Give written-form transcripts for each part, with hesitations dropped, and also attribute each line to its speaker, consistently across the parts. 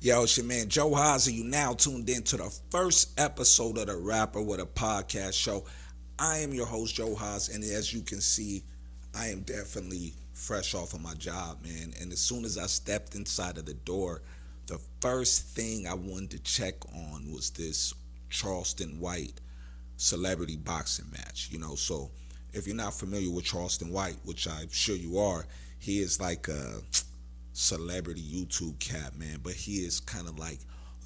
Speaker 1: Yo, it's your man Johaz, and you now tuned in to the first episode of the Rapper with a Podcast show. I am your host, Johaz, and as you can see, I am definitely fresh off of my job, man. And as soon as I stepped inside of the door, the first thing I wanted to check on was this Charleston White celebrity boxing match. So if you're not familiar with Charleston White, which I'm sure you are, he is like a celebrity YouTube cat, man, but he is kind of like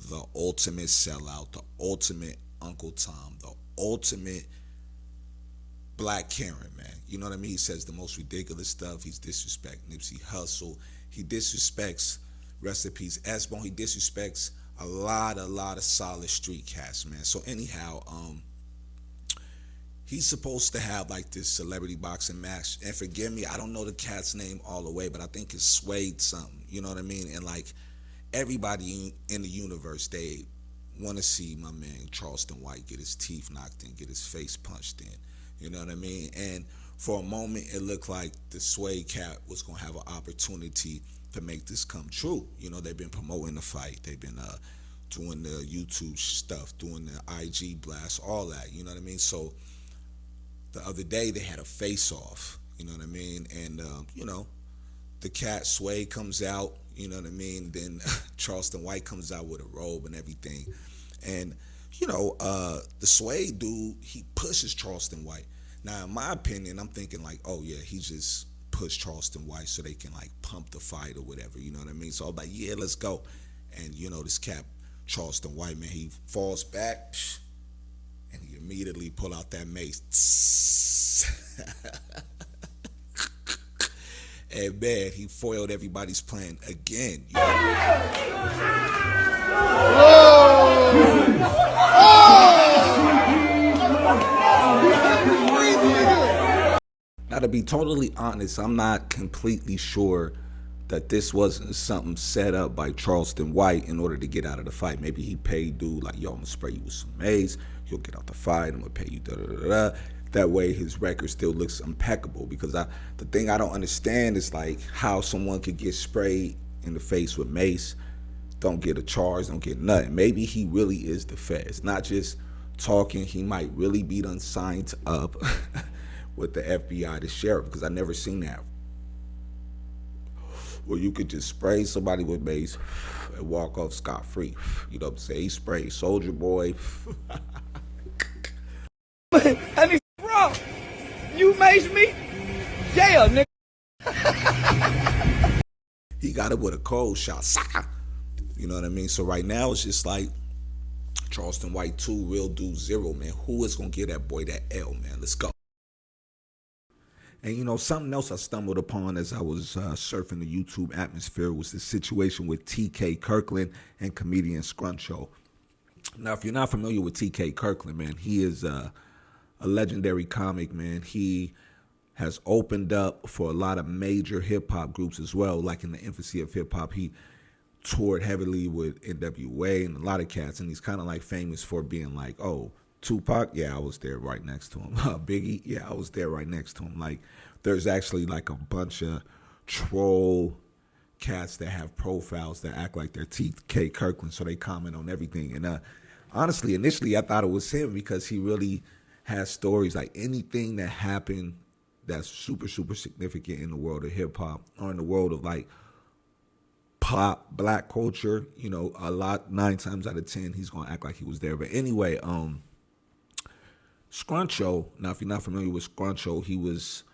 Speaker 1: the ultimate sellout, the ultimate Uncle Tom, the ultimate Black Karen, man. You know what I mean? He says the most ridiculous stuff. He's disrespect Nipsey Hussle. He disrespects recipes S-Bone. He disrespects a lot of solid street cats, man. So anyhow, he's supposed to have like this celebrity boxing match, and forgive me, I don't know the cat's name all the way, but I think it's Suede something, you know what I mean? And like everybody in the universe, they want to see my man Charleston White get his teeth knocked in, get his face punched in, you know what I mean? And for a moment, it looked like the Suede cat was going to have an opportunity to make this come true. You know, they've been promoting the fight, they've been doing the YouTube stuff, doing the IG blast, all that, you know what I mean? So the other day they had a face-off, you know what I mean? And, the cat Sway comes out, you know what I mean? Then Charleston White comes out with a robe and everything. And, the Sway dude, he pushes Charleston White. Now, in my opinion, I'm thinking like, oh, yeah, he just pushed Charleston White so they can, like, pump the fight or whatever, you know what I mean? So I'm like, yeah, let's go. And, this cat, Charleston White, man, he falls back, and he immediately pull out that mace. And man, he foiled everybody's plan again. Now, to be totally honest, I'm not completely sure that this wasn't something set up by Charleston White in order to get out of the fight. Maybe he paid dude like, yo, I'm gonna spray you with some mace, you'll get out the fight, I'm gonna pay you da-da-da-da. That way his record still looks impeccable, because the thing I don't understand is like how someone could get sprayed in the face with mace, don't get a charge, don't get nothing. Maybe he really is the feds, not just talking. He might really be done signed up with the FBI, the sheriff, because I never seen that. Where you could just spray somebody with mace and walk off scot-free. You know what I'm saying? He sprayed Soldier Boy.
Speaker 2: And he said, bro, you maced me? Yeah, nigga.
Speaker 1: He got it with a cold shot. You know what I mean? So right now it's just like Charleston White 2, real dude 0, man. Who is going to give that boy that L, man? Let's go. And something else I stumbled upon as I was surfing the YouTube atmosphere was the situation with TK Kirkland and comedian Scruncho. Now, if you're not familiar with TK Kirkland, man, he is a legendary comic, man. He has opened up for a lot of major hip-hop groups as well. Like in the infancy of hip-hop, he toured heavily with NWA and a lot of cats, and he's kind of like famous for being like, oh, Tupac, yeah, I was there right next to him. Biggie, yeah, I was there right next to him. Like, there's actually like a bunch of troll cats that have profiles that act like they're TK Kirkland, so they comment on everything. And honestly, initially, I thought it was him because he really has stories. Like anything that happened that's super, super significant in the world of hip hop or in the world of like pop, black culture, a lot, 9 times out of 10, he's gonna act like he was there. But anyway, Scruncho, now if you're not familiar with Scruncho, he was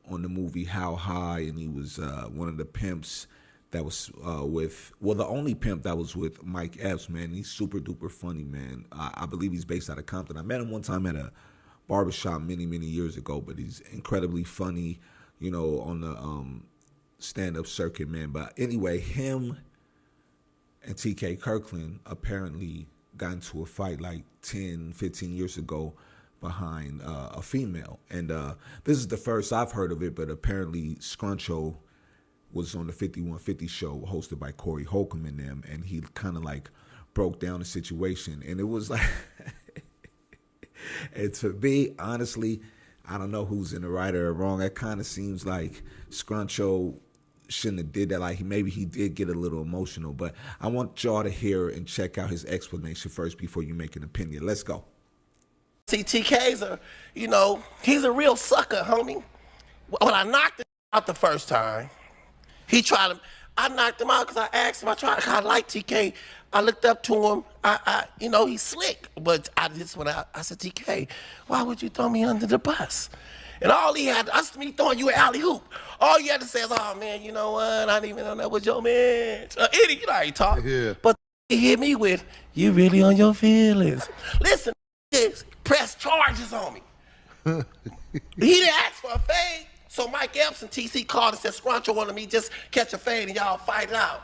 Speaker 1: on the movie How High, and he was one of the pimps that was the only pimp that was with Mike Epps, man. He's super duper funny, man. I believe he's based out of Compton. I met him one time at a barbershop many, many years ago, but he's incredibly funny, on the stand-up circuit, man. But anyway, him and TK Kirkland apparently got into a fight like 10, 15 years ago behind a female. And this is the first I've heard of it, but apparently Scruncho was on the 5150 show hosted by Corey Holcomb and them, and he kind of like broke down the situation. And it was like, and to me, honestly, I don't know who's in the right or wrong. It kind of seems like Scruncho shouldn't have did that. Like maybe he did get a little emotional, but I want y'all to hear and check out his explanation first before you make an opinion. Let's go.
Speaker 3: See, TK's he's a real sucker, homie. When I knocked him out the first time, I knocked him out because I asked him, I like TK. I looked up to him, he's slick. But I said, TK, why would you throw me under the bus? And all he had, that's me throwing you an alley hoop. All you had to say is, oh man, you know what? I didn't even know that was your man. Eddie, you know how he talk. Yeah. But he hit me with, you really on your feelings. Listen, press charges on me. He didn't ask for a fade. So Mike Epps and TC called and said, Scruncho wanted me just catch a fade and y'all fight it out.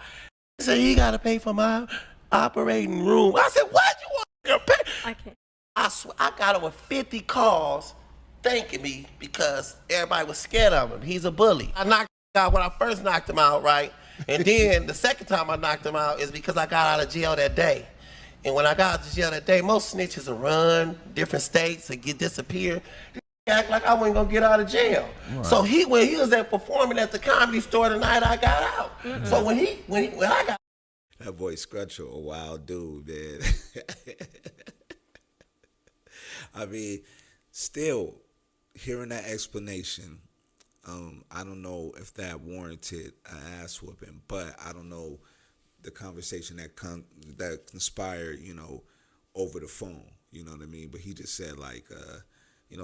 Speaker 3: He said, you got to pay for my operating room. I said, what? You want to pay? Okay. I swear, I got over 50 calls thanking me because everybody was scared of him. He's a bully. I knocked him out when I first knocked him out, right? And then the second time I knocked him out is because I got out of jail that day. And when I got out of jail that day, most snitches will run different states and disappear. Act like I wasn't gonna get out of jail. Right. So when he was performing at the Comedy Store the night I got out. Mm-hmm. So when I got
Speaker 1: that boy Scruncho, a wild dude, man. I mean, still hearing that explanation, I don't know if that warranted an ass whooping, but I don't know the conversation that conspired, over the phone. You know what I mean? But he just said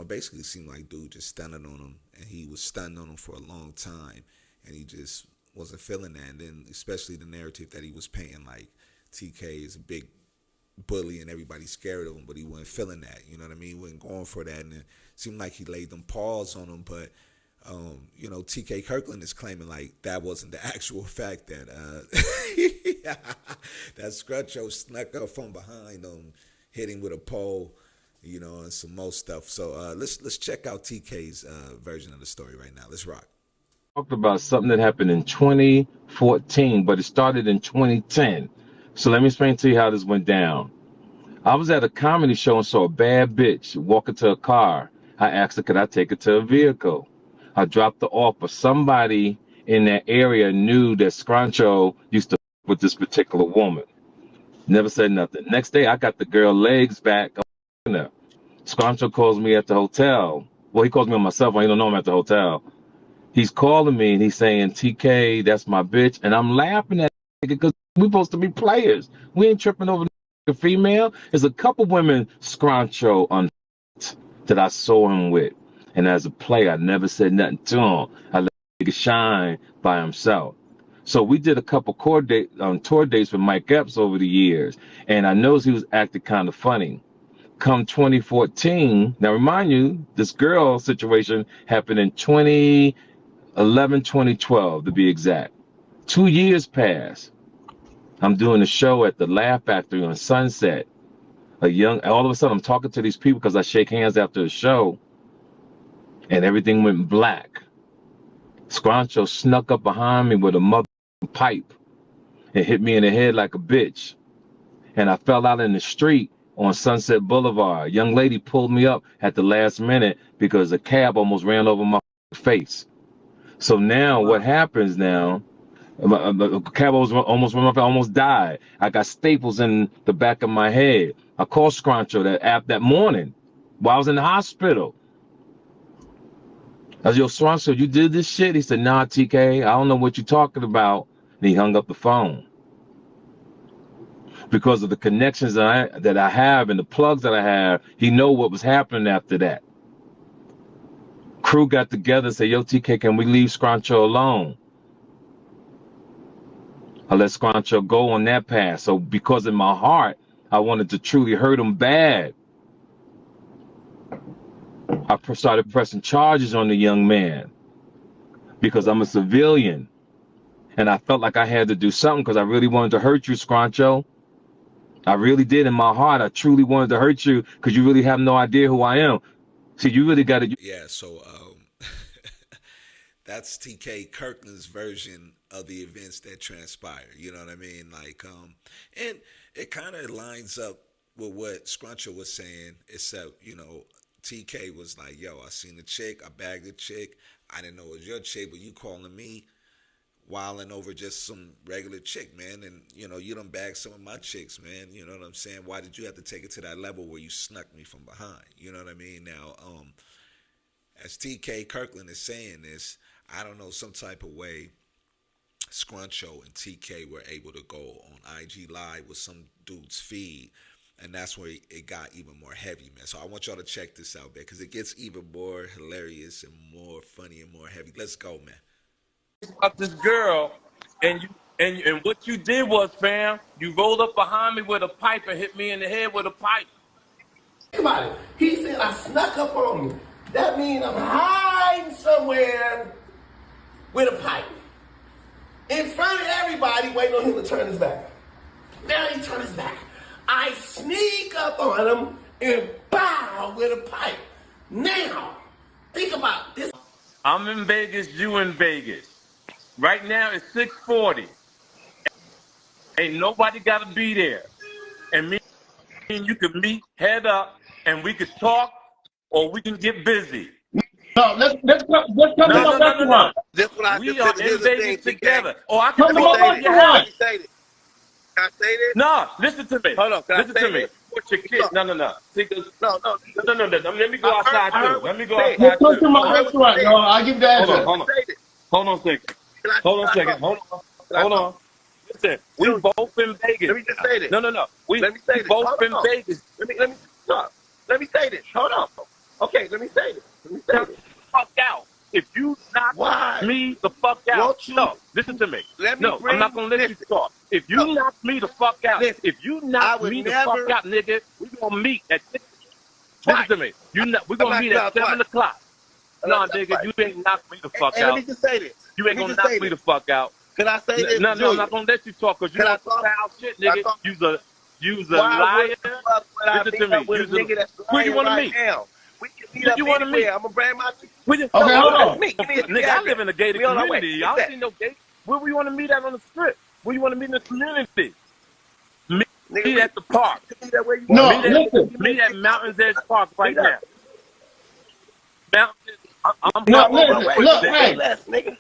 Speaker 1: basically seemed like dude just stunning on him, and he was stunning on him for a long time, and he just wasn't feeling that. And then especially the narrative that he was painting, like TK is a big bully and everybody's scared of him, but he wasn't feeling that. You know what I mean? He wasn't going for that, and it seemed like he laid them paws on him. But TK Kirkland is claiming like that wasn't the actual fact that that Scruncho snuck up from behind him, hit him with a pole. And some more stuff. So let's check out TK's version of the story right now. Let's rock.
Speaker 4: Talked about something that happened in 2014, but it started in 2010. So let me explain to you how this went down. I was at a comedy show and saw a bad bitch walk into a car. I asked her, could I take her to a vehicle? I dropped her off, but somebody in that area knew that Scruncho used to with this particular woman. Never said nothing. Next day, I got the girl legs back. Scruncho calls me at the hotel. Well, he calls me on my cell phone. He don't know I'm at the hotel. He's calling me and he's saying, TK, that's my bitch. And I'm laughing at it because we're supposed to be players. We ain't tripping over the female. There's a couple women Scruncho on that I saw him with. And as a player, I never said nothing to him. I let him shine by himself. So we did a couple tour dates with Mike Epps over the years. And I noticed he was acting kind of funny. Come 2014, now remind you, this girl situation happened in 2011, 2012 to be exact. 2 years passed. I'm doing a show at the Laugh Factory on Sunset. All of a sudden I'm talking to these people because I shake hands after the show, and everything went black. Scruncho snuck up behind me with a mother pipe and hit me in the head like a bitch. And I fell out in the street on Sunset Boulevard. A young lady pulled me up at the last minute because a cab almost ran over my face. So now what happens now, a cab almost died. I got staples in the back of my head. I called Scruncho that morning while I was in the hospital. I said, yo, Scruncho, you did this shit? He said, nah, TK, I don't know what you're talking about. And he hung up the phone. Because of the connections that I have and the plugs that I have, he know what was happening after that. Crew got together and said, yo, TK, can we leave Scruncho alone? I let Scruncho go on that path. So because in my heart, I wanted to truly hurt him bad. I started pressing charges on the young man because I'm a civilian. And I felt like I had to do something because I really wanted to hurt you, Scruncho. I really did in my heart. I truly wanted to hurt you because you really have no idea who I am. See, you really got to.
Speaker 1: Yeah, so that's TK Kirkland's version of the events that transpired. You know what I mean? And it kind of lines up with what Scruncho was saying, except, TK was like, yo, I seen the chick, I bagged the chick. I didn't know it was your chick, but you calling me. wilding over just some regular chick, man. And, you know, you done bagged some of my chicks, man. You know what I'm saying? Why did you have to take it to that level where you snuck me from behind? You know what I mean? Now, as TK Kirkland is saying this, I don't know, some type of way Scruncho and TK were able to go on IG Live with some dude's feed, and that's where it got even more heavy, man. So I want y'all to check this out, man, because it gets even more hilarious and more funny and more heavy. Let's go, man.
Speaker 5: About this girl, and what you did was, fam, you rolled up behind me with a pipe and hit me in the head with a pipe.
Speaker 3: Think about it. He said I snuck up on you. That means I'm hiding somewhere with a pipe. In front of everybody, waiting on him to turn his back. Now he turned his back. I sneak up on him and bow with a pipe. Now, think about this.
Speaker 5: I'm in Vegas, you in Vegas. Right now it's 6:40. Ain't nobody gotta be there. And me and you can meet head up and we could talk or we can get busy.
Speaker 6: No, let's come to my restaurant.
Speaker 3: That's what I
Speaker 5: We
Speaker 3: just
Speaker 5: are
Speaker 3: said. Here's
Speaker 5: in
Speaker 3: the
Speaker 5: Vegas
Speaker 3: thing,
Speaker 5: together.
Speaker 3: TK.
Speaker 5: Oh, I can
Speaker 6: Come to
Speaker 5: talk
Speaker 6: my
Speaker 5: to you.
Speaker 6: restaurant.
Speaker 3: Can I say this? Can I say this?
Speaker 5: No, listen to me.
Speaker 3: Hold on, can I
Speaker 5: Listen
Speaker 3: say
Speaker 5: to me.
Speaker 3: this?
Speaker 5: Put your kid. No. See, 'cause-
Speaker 3: No.
Speaker 5: no. Let me go
Speaker 3: I heard-
Speaker 5: outside
Speaker 3: I heard
Speaker 5: too.
Speaker 3: what
Speaker 5: Let me
Speaker 3: you
Speaker 5: go
Speaker 3: said.
Speaker 5: outside
Speaker 6: Let's come to
Speaker 5: too.
Speaker 6: my
Speaker 3: I heard what you
Speaker 6: restaurant,
Speaker 3: said.
Speaker 6: y'all. I'll give the
Speaker 5: Hold
Speaker 6: address.
Speaker 5: on.
Speaker 3: Say this.
Speaker 5: Hold on a second.
Speaker 3: Can I
Speaker 5: Hold on a
Speaker 3: talk?
Speaker 5: second. Hold
Speaker 3: Can I
Speaker 5: on.
Speaker 3: talk?
Speaker 5: Listen, we both in Vegas.
Speaker 3: Let me just say this.
Speaker 5: No. We
Speaker 3: Let me say this.
Speaker 5: both
Speaker 3: Hold
Speaker 5: in
Speaker 3: on.
Speaker 5: Vegas.
Speaker 3: Let me talk. Let me say this. Hold on. Okay, let me say this.
Speaker 5: Knock the fuck out. If you knock
Speaker 3: Why?
Speaker 5: me the fuck out,
Speaker 3: Won't you-
Speaker 5: no, listen to me.
Speaker 3: Let me
Speaker 5: No,
Speaker 3: bring-
Speaker 5: I'm not gonna let you
Speaker 3: listen.
Speaker 5: talk. If you
Speaker 3: No.
Speaker 5: knock me the fuck out,
Speaker 3: Listen.
Speaker 5: if you
Speaker 3: I
Speaker 5: knock
Speaker 3: would
Speaker 5: me the
Speaker 3: never-
Speaker 5: fuck out, nigga, we gonna meet at
Speaker 3: Twice.
Speaker 5: listen to me. We're gonna
Speaker 3: I'm
Speaker 5: meet
Speaker 3: knocking
Speaker 5: at
Speaker 3: out
Speaker 5: 7
Speaker 3: twice.
Speaker 5: o'clock.
Speaker 3: I'm
Speaker 5: No,
Speaker 3: knocking out
Speaker 5: nigga,
Speaker 3: twice.
Speaker 5: you ain't knock me the fuck
Speaker 3: And let
Speaker 5: out.
Speaker 3: me just say this.
Speaker 5: You
Speaker 3: Let
Speaker 5: ain't
Speaker 3: me
Speaker 5: gonna
Speaker 3: just
Speaker 5: knock
Speaker 3: say
Speaker 5: me
Speaker 3: this.
Speaker 5: the fuck out.
Speaker 3: Can I say this?
Speaker 5: No, I'm
Speaker 3: Junior?
Speaker 5: not gonna let you talk because you
Speaker 3: Can I
Speaker 5: want
Speaker 3: talk?
Speaker 5: foul shit,
Speaker 3: Can I
Speaker 5: nigga.
Speaker 3: talk?
Speaker 5: You's a
Speaker 3: Why
Speaker 5: liar.
Speaker 3: would the fuck would I
Speaker 5: Listen
Speaker 3: meet
Speaker 5: to me.
Speaker 3: up with a
Speaker 5: You's a-
Speaker 3: nigga that's
Speaker 5: Who you
Speaker 3: lying
Speaker 5: wanna
Speaker 3: right
Speaker 5: meet?
Speaker 3: now? We can meet
Speaker 5: Who
Speaker 3: up
Speaker 5: you wanna
Speaker 3: anywhere.
Speaker 5: meet?
Speaker 3: I'm gonna bring my
Speaker 6: Okay, hold on.
Speaker 3: Give me
Speaker 5: Nigga, I live in a gated
Speaker 3: We on our way.
Speaker 5: community.
Speaker 3: What's
Speaker 5: I don't
Speaker 3: that?
Speaker 5: see no gate. Where we want to meet at on the strip? Where you want to meet in the community? Meet
Speaker 3: Nigga,
Speaker 5: at the park.
Speaker 3: meet up where you
Speaker 6: No,
Speaker 3: want.
Speaker 6: listen.
Speaker 5: Meet at Mountains Edge Park right
Speaker 3: Meet up.
Speaker 5: now. Mountains. I'm
Speaker 6: No,
Speaker 5: on my
Speaker 6: listen.
Speaker 5: way.
Speaker 6: Look,
Speaker 5: nigga.
Speaker 6: hey.
Speaker 3: Less, nigga.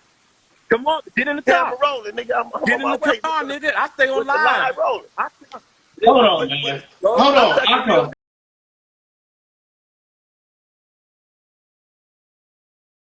Speaker 5: Come on, get in the
Speaker 3: Camera
Speaker 5: car.
Speaker 3: rolling, nigga. I'm
Speaker 5: Get
Speaker 3: on
Speaker 5: in
Speaker 3: my
Speaker 5: the
Speaker 3: way.
Speaker 5: car, nigga. I stay on
Speaker 3: With the
Speaker 5: live.
Speaker 3: live rolling.
Speaker 6: Hold on, man. Hold on.